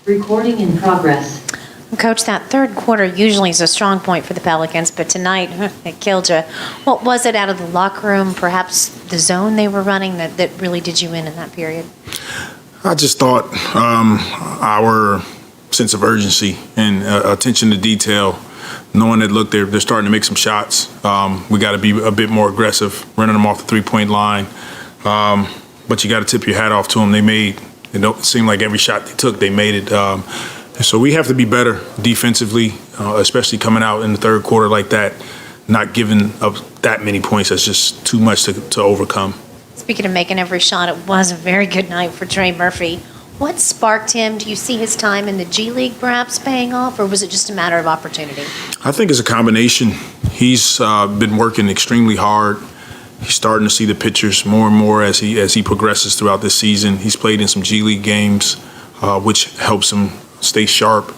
Recording in progress. Coach, that third quarter usually is a strong point for the Pelicans, but tonight it killed you. What was it out of the locker room, perhaps the zone they were running, that really did you in that period? I just thought our sense of urgency and attention to detail, knowing that, look, they're starting to make some shots. We got to be a bit more aggressive, running them off the three-point line. But you got to tip your hat off to them. It seemed like every shot they took, they made it. So we have to be better defensively, especially coming out in the third quarter like that, not giving up that many points. That's just too much to overcome. Speaking of making every shot, it was a very good night for Trey Murphy. What sparked him? Do you see his time in the G League perhaps paying off, or was it just a matter of opportunity? I think it's a combination. He's been working extremely hard. He's starting to see the pictures more and more as he progresses throughout this season. He's played in some G League games, which helps him stay sharp.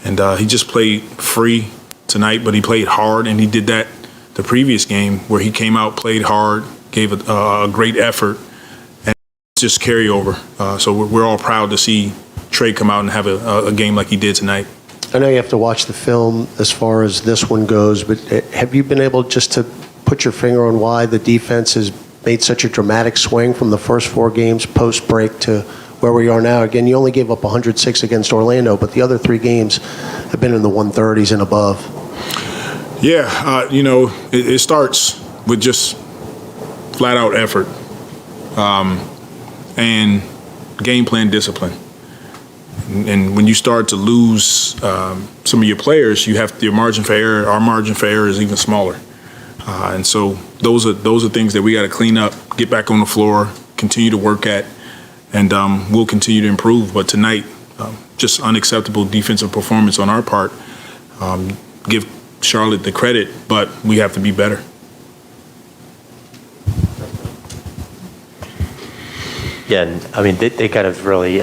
And he just played free tonight, but he played hard, and he did that the previous game where he came out, played hard, gave a great effort, and just carry over. So we're all proud to see Trey come out and have a game like he did tonight. I know you have to watch the film as far as this one goes, but have you been able just to put your finger on why the defense has made such a dramatic swing from the first 4 games post-break to where we are now? Again, you only gave up 106 against Orlando, but the other 3 games have been in the 130s and above. Yeah, it starts with just flat-out effort and game plan discipline. And when you start to lose some of your players, you have your margin for error. Our margin for error is even smaller. And so those are things that we got to clean up, get back on the floor, continue to work at, and we'll continue to improve. But tonight, just unacceptable defensive performance on our part. Give Charlotte the credit, but we have to be better. Yeah, and I mean, they kind of really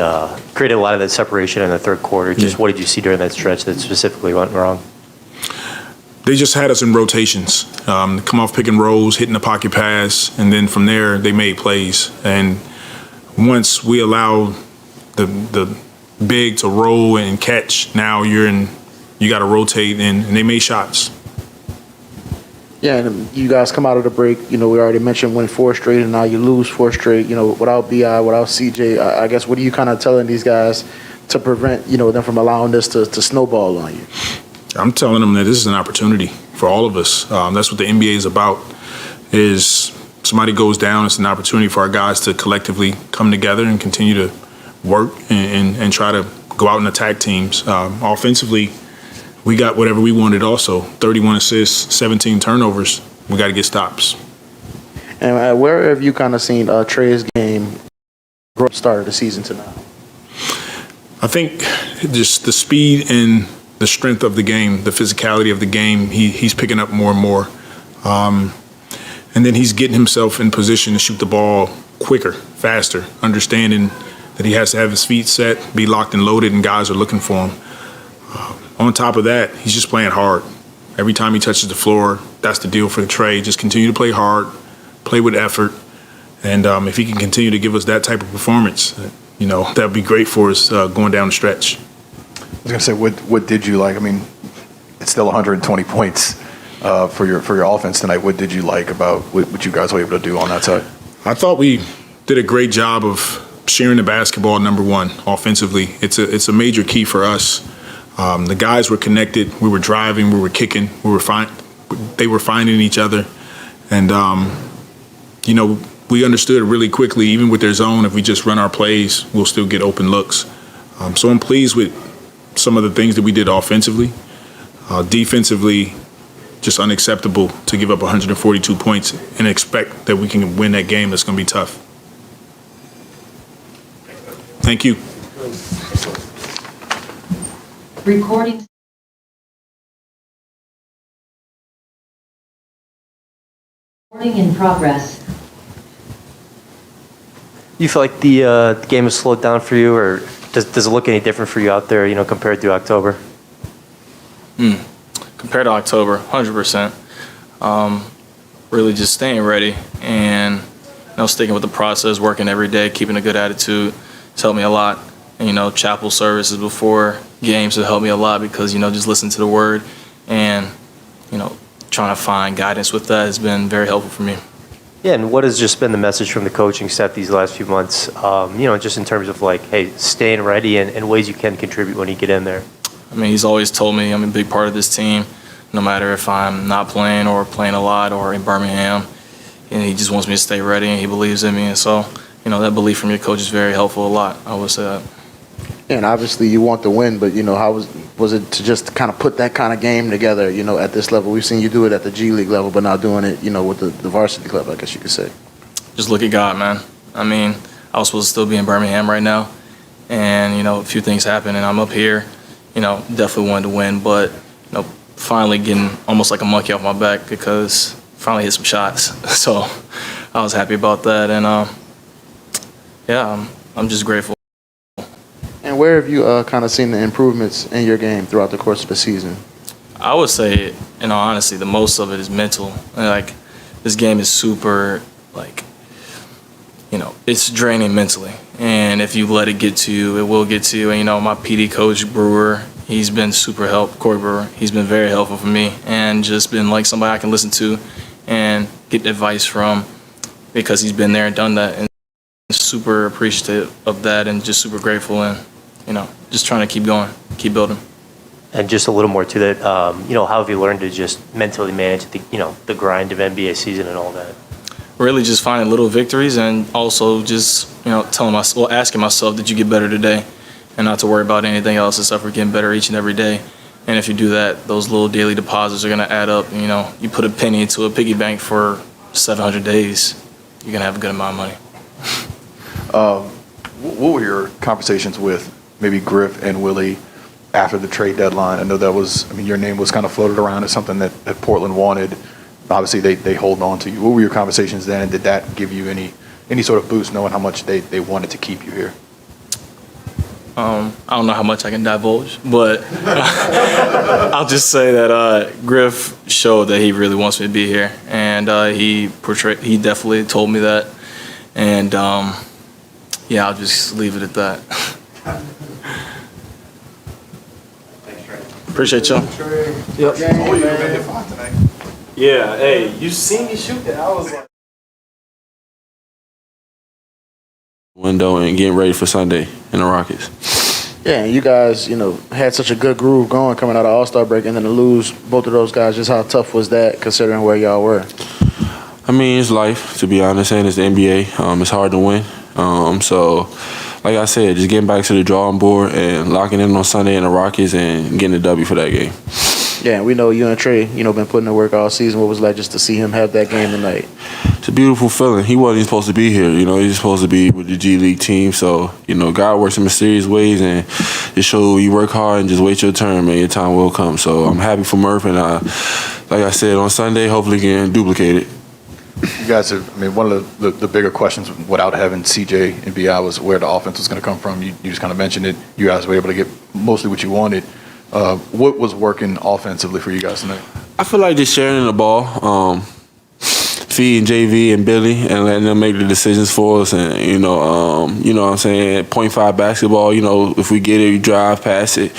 created a lot of that separation in the third quarter. Just what did you see during that stretch that specifically went wrong? They just had us in rotations, come off pick and rolls, hitting the pocket pass, and then from there they made plays. And once we allowed the big to roll and catch, now you got to rotate, and they made shots. Yeah, and you guys come out of the break, we already mentioned win 4 straight, and now you lose 4 straight, without BI, without CJ. I guess, what are you kind of telling these guys to prevent, them from allowing this to snowball on you? I'm telling them that this is an opportunity for all of us. That's what the NBA is about, is somebody goes down, it's an opportunity for our guys to collectively come together and continue to work and try to go out and attack teams. Offensively, we got whatever we wanted also. 31 assists, 17 turnovers. We got to get stops. And where have you kind of seen Trey's game grow start of the season to now? I think just the speed and the strength of the game, the physicality of the game, he's picking up more and more. And then he's getting himself in position to shoot the ball quicker, faster, understanding that he has to have his feet set, be locked and loaded, and guys are looking for him. On top of that, he's just playing hard. Every time he touches the floor, that's the deal for Trey. Just continue to play hard, play with effort, and if he can continue to give us that type of performance, that would be great for us going down the stretch. I was going to say, what did you like? I mean, it's still 120 points for your offense tonight. What did you like about what you guys were able to do on that side? I thought we did a great job of sharing the basketball, number one, offensively. It's a major key for us. The guys were connected. We were driving. We were kicking. They were finding each other. And, we understood really quickly, even with their zone, if we just run our plays, we'll still get open looks. So I'm pleased with some of the things that we did offensively. Defensively, just unacceptable to give up 142 points and expect that we can win that game. That's going to be tough. Thank you. Recording. Recording in progress. You feel like the game has slowed down for you, or does it look any different for you out there, compared to October? Compared to October, 100%. Really just staying ready and sticking with the process, working every day, keeping a good attitude. It's helped me a lot. And, chapel services before games have helped me a lot because, just listening to the word and, trying to find guidance with that has been very helpful for me. Yeah, and what has just been the message from the coaching staff these last few months, just in terms of like, hey, staying ready and ways you can contribute when you get in there? I mean, he's always told me I'm a big part of this team, no matter if I'm not playing or playing a lot or in Birmingham. And he just wants me to stay ready, and he believes in me. And so, that belief from your coach is very helpful a lot, I would say that. And obviously you want to win, but, how was it to just kind of put that kind of game together, at this level? We've seen you do it at the G League level, but now doing it, with the varsity club, I guess you could say. Just look at God, man. I mean, I was supposed to still be in Birmingham right now, and, a few things happened, and I'm up here, definitely wanted to win, but, finally getting almost like a monkey off my back because finally hit some shots. So I was happy about that, and, I'm just grateful. And where have you kind of seen the improvements in your game throughout the course of the season? I would say, in all honesty, the most of it is mental. Like, this game is super, it's draining mentally. And if you let it get to you, it will get to you. And, my PD coach, Brewer, he's been super helpful. Corey Brewer, he's been very helpful for me and just been like somebody I can listen to and get advice from because he's been there and done that. And super appreciative of that and just super grateful and, just trying to keep going, keep building. And just a little more to that, how have you learned to just mentally manage the grind of NBA season and all that? Really just finding little victories and also just, asking myself, did you get better today? And not to worry about anything else except for getting better each and every day. And if you do that, those little daily deposits are going to add up. You put a penny into a piggy bank for 700 days, you're going to have a good amount of money. What were your conversations with maybe Griff and Willie after the trade deadline? I know your name was kind of floated around as something that Portland wanted. Obviously, they hold on to you. What were your conversations then, and did that give you any sort of boost knowing how much they wanted to keep you here? I don't know how much I can divulge, but I'll just say that Griff showed that he really wants me to be here, and he definitely told me that, and I'll just leave it at that. Appreciate y'all. Yep. Oh, you made it 5 tonight. Yeah, hey, you seen me shoot that? I was like, window and getting ready for Sunday in the Rockets. Yeah, and you guys, had such a good groove going coming out of All-Star break, and then to lose both of those guys, just how tough was that considering where y'all were? I mean, it's life, to be honest, and it's the NBA. It's hard to win. So, like I said, just getting back to the drawing board and locking in on Sunday in the Rockets and getting a W for that game. Yeah, and we know you and Trey, been putting in work all season. What was it like just to see him have that game tonight? It's a beautiful feeling. He wasn't even supposed to be here. He's supposed to be with the G League team. So, God works in mysterious ways, and it shows you work hard and just wait your turn, man. Your time will come. So I'm happy for Murph, and like I said, on Sunday, hopefully can duplicate it. You guys one of the bigger questions without having CJ and BI was where the offense was going to come from. You just kind of mentioned it. You guys were able to get mostly what you wanted. What was working offensively for you guys tonight? I feel like just sharing the ball, feeding JV and Billy and letting them make the decisions for us. And, you know what I'm saying, 0.5 basketball, if we get it, we drive, pass it.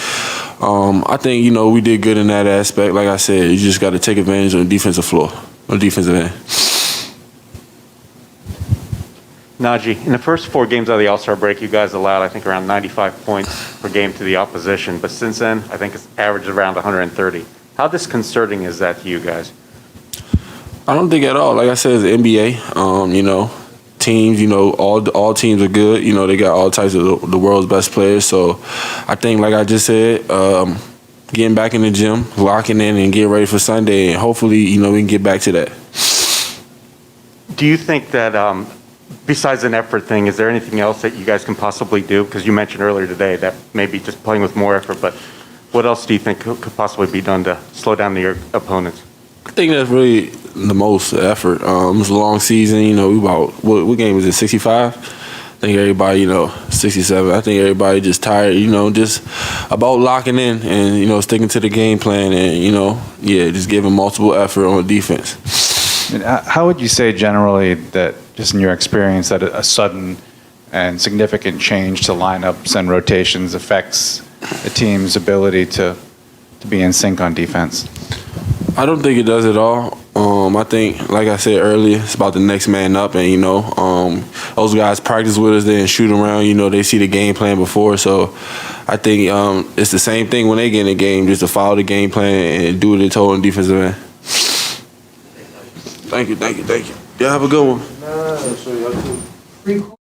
I think, we did good in that aspect. Like I said, you just got to take advantage on the defensive floor, on the defensive end. Naji, in the first 4 games out of the All-Star break, you guys allowed, I think, around 95 points per game to the opposition. But since then, I think it's averaged around 130. How disconcerting is that to you guys? I don't think at all. Like I said, it's the NBA. Teams, all teams are good. They got all types of the world's best players. So I think, like I just said, getting back in the gym, locking in, and getting ready for Sunday, and hopefully, we can get back to that. Do you think that, besides an effort thing, is there anything else that you guys can possibly do? Because you mentioned earlier today that maybe just playing with more effort, but what else do you think could possibly be done to slow down your opponents? I think that's really the most effort. It was a long season. We about, what game was it, 65? I think everybody, 67. I think everybody just tired, just about locking in and, sticking to the game plan and, just giving multiple effort on defense. How would you say generally that, just in your experience, that a sudden and significant change to lineups and rotations affects a team's ability to be in sync on defense? I don't think it does at all. I think, like I said earlier, it's about the next man up, and those guys practice with us, they shoot around. They see the game plan before, so I think it's the same thing when they get in the game, just to follow the game plan and do what they're told on defensive end. Thank you. Yeah, have a good one. Record-